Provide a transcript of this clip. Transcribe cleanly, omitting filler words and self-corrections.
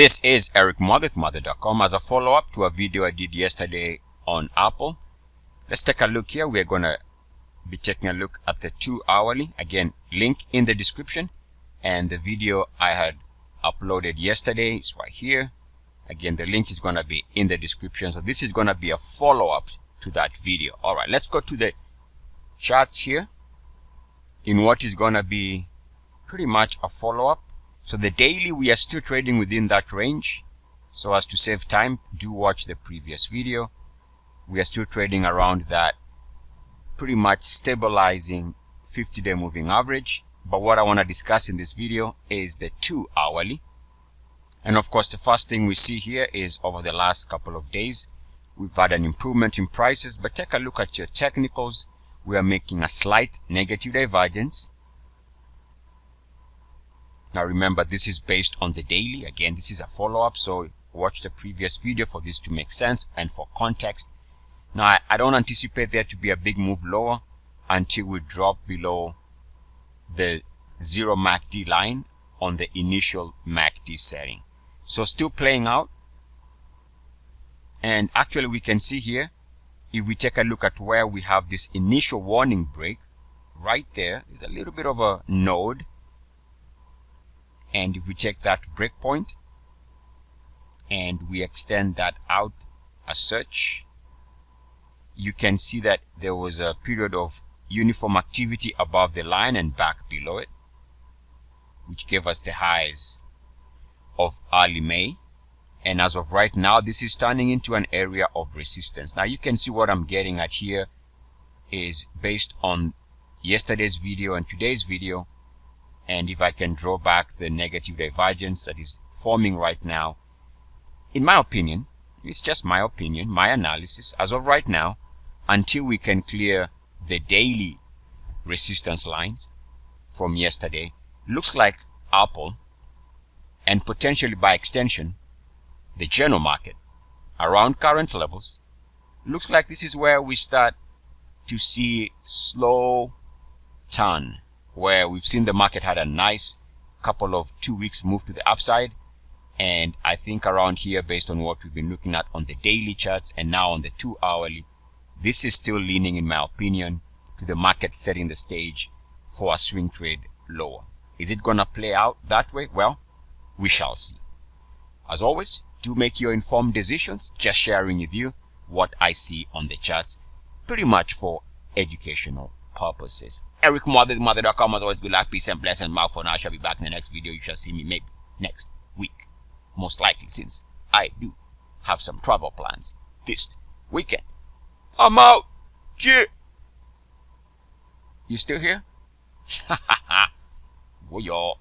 This is Eric Muathe, Muathe.com, as a follow-up to a video I did yesterday on Apple. Let's take a look here. We're going to be taking a look at the 2 hourly. Again, link in the description. And the video I had uploaded yesterday is right here. Again, the link is going to be in the description. So this is going to be a follow-up to that video. All right, let's go to the charts here in what is going to be pretty much a follow-up. So the daily, we are still trading within that range. So as to save time, do watch the previous video. We are still trading around that pretty much stabilizing 50-day moving average. But what I want to discuss in this video is the 2 hourly. And of course, the first thing we see here is over the last couple of days, we've had an improvement in prices. But take a look at your technicals. We are making a slight negative divergence. Now remember, this is based on the daily. Again, this is a follow-up, so watch the previous video for this to make sense and for context. Now, I don't anticipate there to be a big move lower until we drop below the 0 MACD line on the initial MACD setting. So still playing out. And actually, we can see here, if we take a look at where we have this initial warning break, right there is a little bit of a node. And if we take that breakpoint and we extend that out as such, you can see that there was a period of uniform activity above the line and back below it, which gave us the highs of early May. And as of right now, this is turning into an area of resistance. Now you can see what I'm getting at here is based on yesterday's video and today's video. And if I can draw back the negative divergence that is forming right now, in my opinion, it's just my opinion, my analysis, as of right now, until we can clear the daily resistance lines from yesterday, looks like Apple, and potentially by extension, the general market, around current levels, looks like this is where we start to see slow turn, where we've seen the market had a nice couple of 2 weeks move to the upside. And I think around here, based on what we've been looking at on the daily charts and now on the 2 hourly, this is still leaning, in my opinion, to the market setting the stage for a swing trade lower. Is it going to play out that way? Well, we shall see. As always, do make your informed decisions, just sharing with you what I see on the charts, pretty much for educational purposes. Eric Muathe, Muathe.com. As always, good luck, peace and blessings. Mal for now. I shall be back in the next video. You shall see me maybe next week, most likely, since I do have some travel plans this weekend. I'm out. Cheer. You still here? Well, y'all.